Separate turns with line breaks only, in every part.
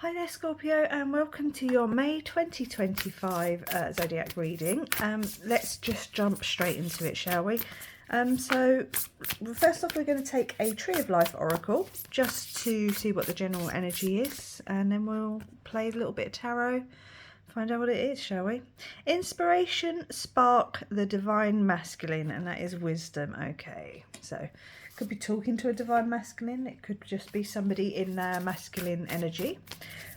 Hi there Scorpio, and welcome to your May 2025 zodiac reading. Let's just jump straight into it, shall we? So first off, we're going to take a Tree of Life Oracle just to see what the general energy is, and then we'll play a little bit of tarot, find out what it is, shall we? Inspiration, spark, the divine masculine, and that is wisdom. Okay, so could be talking to a divine masculine, it could just be somebody in their masculine energy.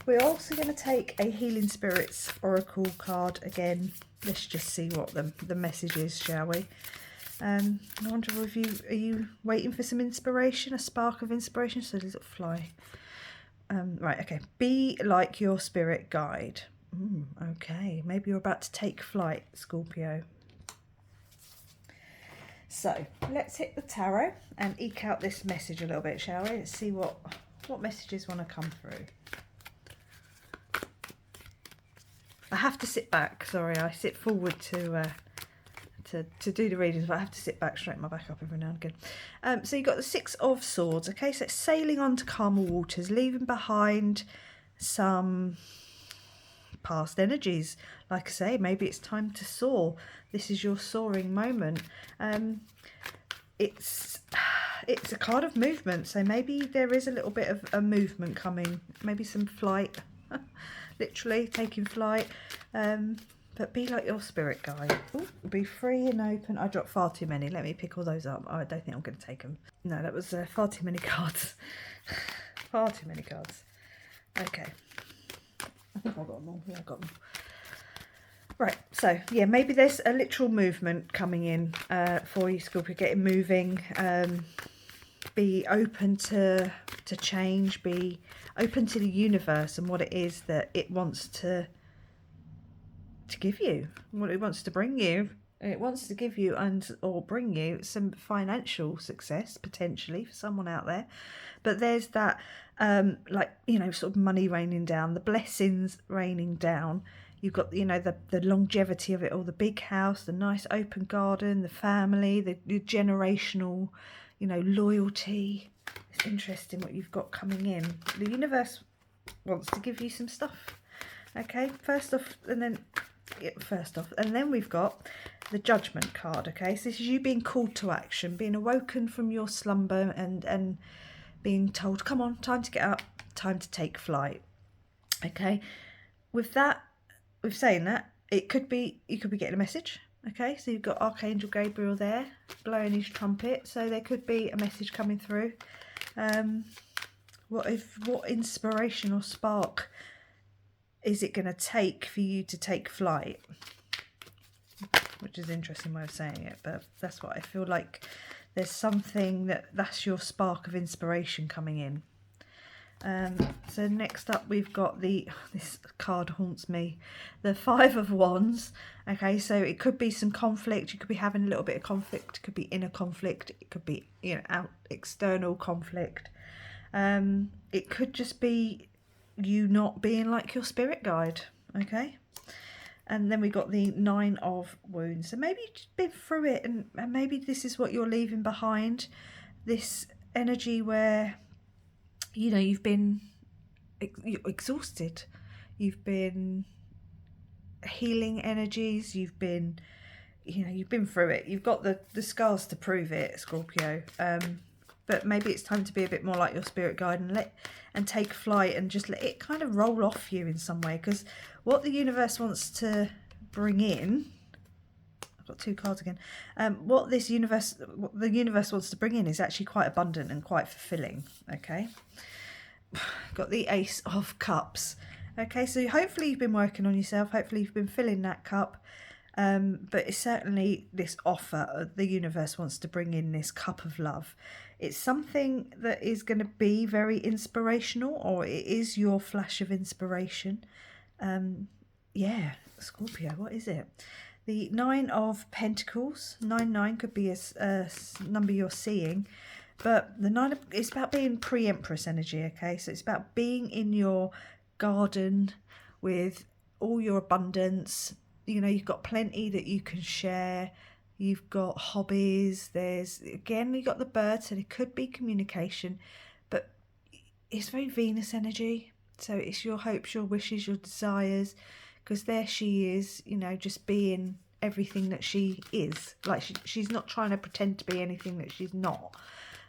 We're also going to take a Healing Spirits Oracle card again. Let's just see what the message is, shall we? I wonder if are you waiting for some inspiration, a spark of inspiration? So does it fly? Right, okay. Be like your spirit guide. Okay, maybe you're about to take flight, Scorpio. So let's hit the tarot and eke out this message a little bit, shall we? Let's see what messages want to come through. I have to sit back. Sorry, I sit forward to do the readings, but I have to sit back, straighten my back up every now and again. So you've got the Six of Swords. Okay, so it's sailing on to calmer waters, leaving behind some past energies. Like I say, maybe it's time to soar. This is your soaring moment. It's a card of movement, so maybe there is a little bit of a movement coming, maybe some flight, literally taking flight. But be like your spirit guide. Ooh, be free and open. I dropped far too many. Let me pick all those up. I don't think I'm going to take them. No, that was far too many cards. Far too many cards. Okay. I think I got them all. Yeah, I got them. Right, so yeah, maybe there's a literal movement coming in for you, Scorpio. Getting moving. Be open to change. Be open to the universe and what it is that it wants to give you, what it wants to bring you. It wants to give you or bring you some financial success potentially for someone out there. But there's that sort of money raining down, the blessings raining down. You've got, the longevity of it all, the big house, the nice open garden, the family, the generational, loyalty. It's interesting what you've got coming in. The universe wants to give you some stuff. Okay, first off, and then we've got the Judgment card. Okay, so this is you being called to action, being awoken from your slumber and being told, come on, time to get up, time to take flight. Okay, with saying that, you could be getting a message. Okay, so you've got Archangel Gabriel there blowing his trumpet, so there could be a message coming through. What inspiration or spark is it going to take for you to take flight? Which is an interesting way of saying it, but that's what I feel like. There's something that's your spark of inspiration coming in. So next up we've got this card haunts me, the Five of Wands. Okay, so it could be some conflict. You could be having a little bit of conflict. It could be inner conflict. It could be external conflict. It could just be you not being like your spirit guide. Okay, and then we got the Nine of Wounds. So maybe you've just been through it, and maybe this is what you're leaving behind. This energy where you've been exhausted, you've been healing energies, you've been through it, you've got the scars to prove it, Scorpio. But maybe it's time to be a bit more like your spirit guide and take flight and just let it kind of roll off you in some way, because what the universe wants to bring in, I've got two cards again, what the universe wants to bring in is actually quite abundant and quite fulfilling. Okay, got the Ace of Cups. Okay, so hopefully you've been working on yourself, hopefully you've been filling that cup, but it's certainly this offer the universe wants to bring in, this cup of love. It's something that is going to be very inspirational, or it is your flash of inspiration. Yeah, Scorpio, what is it? The Nine of Pentacles. 9 could be a number you're seeing. But the it's about being pre-empress energy, okay? So it's about being in your garden with all your abundance. You've got plenty that you can share. You've got hobbies. You've got the bird, so there could be communication. But it's very Venus energy. So it's your hopes, your wishes, your desires, because there she is, you know, just being everything that she is. Like she's not trying to pretend to be anything that she's not.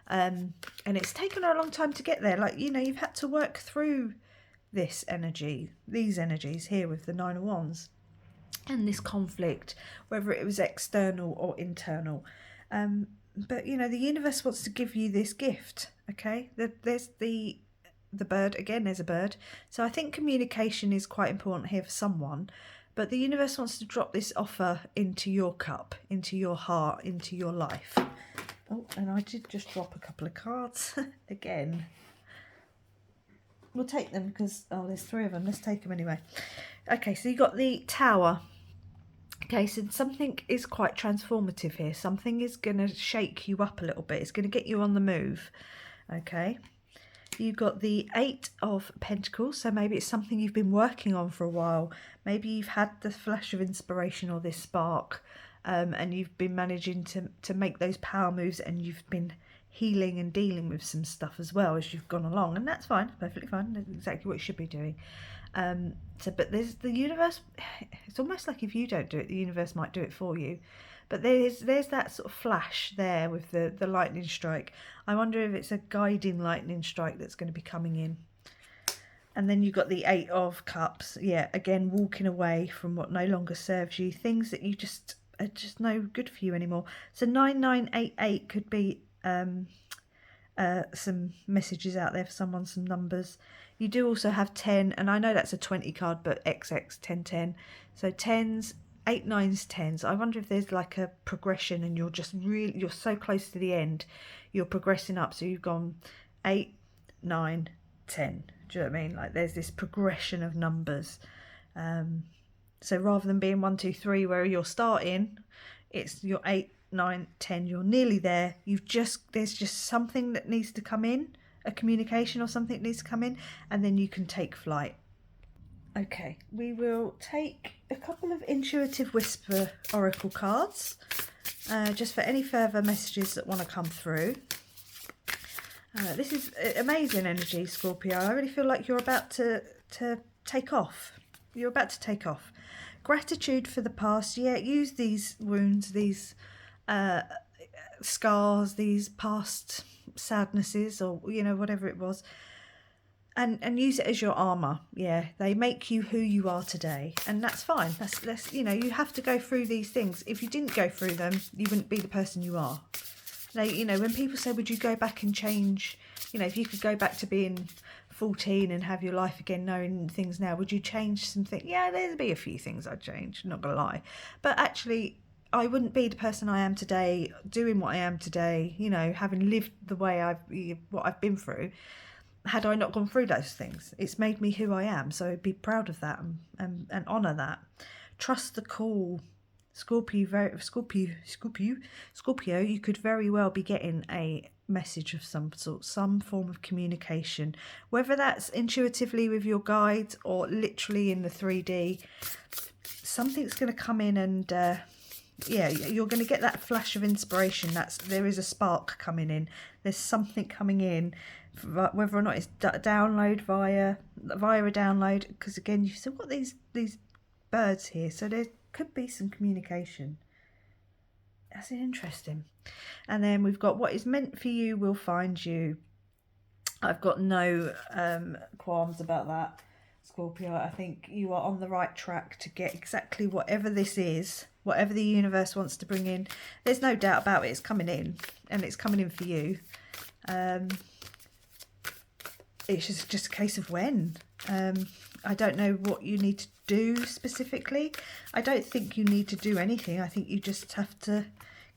And it's taken her a long time to get there. Like, you know, you've had to work through this energy, these energies here with the Nine of Wands, and this conflict, whether it was external or internal. But, you know, the universe wants to give you this gift, okay? There's the bird, again, there's a bird. So I think communication is quite important here for someone. But the universe wants to drop this offer into your cup, into your heart, into your life. Oh, and I did just drop a couple of cards again. We'll take them because, oh, there's 3 of them. Let's take them anyway. Okay, so you got the Tower. Okay, so something is quite transformative here. Something is going to shake you up a little bit. It's going to get you on the move. Okay. You got the 8 of Pentacles. So maybe it's something you've been working on for a while. Maybe you've had the flash of inspiration or this spark. And you've been managing to make those power moves, and you've been healing and dealing with some stuff as well as you've gone along, and that's fine, perfectly fine. That's exactly what you should be doing. But there's the universe. It's almost like if you don't do it, the universe might do it for you. But there's that sort of flash there with the lightning strike. I wonder if it's a guiding lightning strike that's going to be coming in. And then you've got the 8 of Cups. Yeah, again, walking away from what no longer serves you. Things that you just are just no good for you anymore. So 9988 could be some messages out there for someone, some numbers. You do also have 10, and I know that's a 20 card, but XX 1010. So 10s, 8, 9s, 10s. I wonder if there's like a progression, and you're so close to the end, you're progressing up. So you've gone 8, 9, 10. Do you know what I mean? Like there's this progression of numbers. So rather than being 1, 2, 3 where you're starting, it's your 8, 9, 10. You're nearly there. There's just something that needs to come in, a communication or something that needs to come in, and then you can take flight. Okay, we will take a couple of Intuitive Whisper Oracle cards, just for any further messages that want to come through. This is amazing energy, Scorpio. I really feel like you're about to take off. You're about to take off. Gratitude for the past. Yeah, use these wounds, these scars, these past sadnesses, or, you know, whatever it was, and use it as your armor. Yeah, they make you who you are today, and that's fine. That's you know, you have to go through these things. If you didn't go through them, you wouldn't be the person you are. You know, when people say, would you go back and change, you know, if you could go back to being 14 and have your life again, knowing things now, would you change something? Yeah, there'd be a few things I'd change, not gonna lie. But actually, I wouldn't be the person I am today, doing what I am today, you know, having lived the way what I've been through, had I not gone through those things. It's made me who I am, so be proud of that and honour that. Trust the call. Scorpio, you could very well be getting a message of some sort, some form of communication, whether that's intuitively with your guides or literally in the 3D. Something's going to come in, and yeah, you're going to get that flash of inspiration. There is a spark coming in. There's something coming in, whether or not it's download via a download, because again, you've still got these birds here, so there could be some communication. That's interesting. And then we've got what is meant for you will find you. I've got no qualms about that, Scorpio. I think you are on the right track to get exactly whatever this is, whatever the universe wants to bring in. There's no doubt about it. It's coming in, and it's coming in for you. It's just a case of when. I don't know what you need to do specifically. I don't think you need to do anything. I think you just have to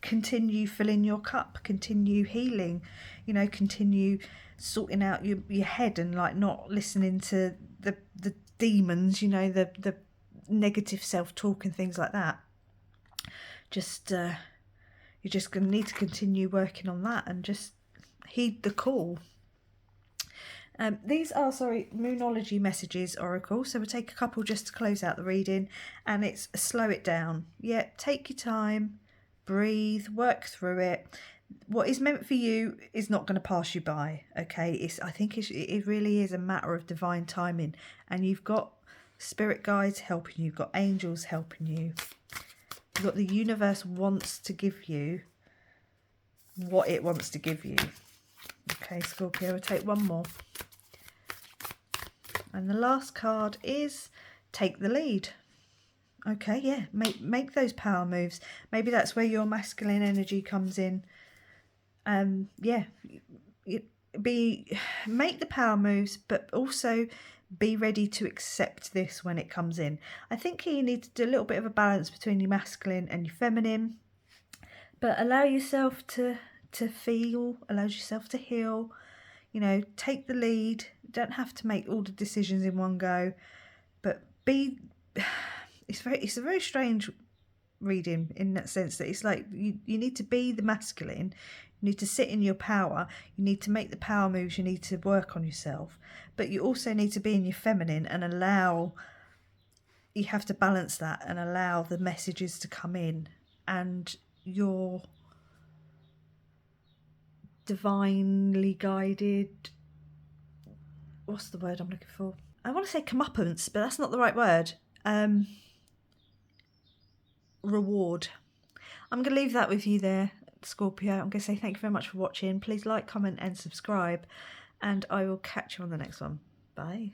continue filling your cup, continue healing, you know, continue sorting out your head, and like not listening to the demons, you know, the negative self-talk and things like that. Just you're just going to need to continue working on that and just heed the call. These are, Moonology messages, Oracle. So we'll take a couple just to close out the reading, and it's slow it down. Yeah, take your time, breathe, work through it. what is meant for you is not going to pass you by, okay? I think it really is a matter of divine timing, and you've got spirit guides helping you, you've got angels helping you, you've got the universe wants to give you what it wants to give you. Okay, Scorpio, we'll take one more. And the last card is take the lead. Okay, yeah, make those power moves. Maybe that's where your masculine energy comes in. Yeah, make the power moves, but also be ready to accept this when it comes in. I think you need to do a little bit of a balance between your masculine and your feminine, but allow yourself to feel, allow yourself to heal. You know, take the lead. You don't have to make all the decisions in one go, but be. It's a very strange reading in that sense that it's like you need to be the masculine. You need to sit in your power. You need to make the power moves. You need to work on yourself, but you also need to be in your feminine and allow. You have to balance that and allow the messages to come in, and your divinely guided. What's the word I'm looking for? I want to say comeuppance, but that's not the right word. Reward. I'm going to leave that with you there, Scorpio. I'm going to say thank you very much for watching. Please like, comment and subscribe, and I will catch you on the next one. Bye.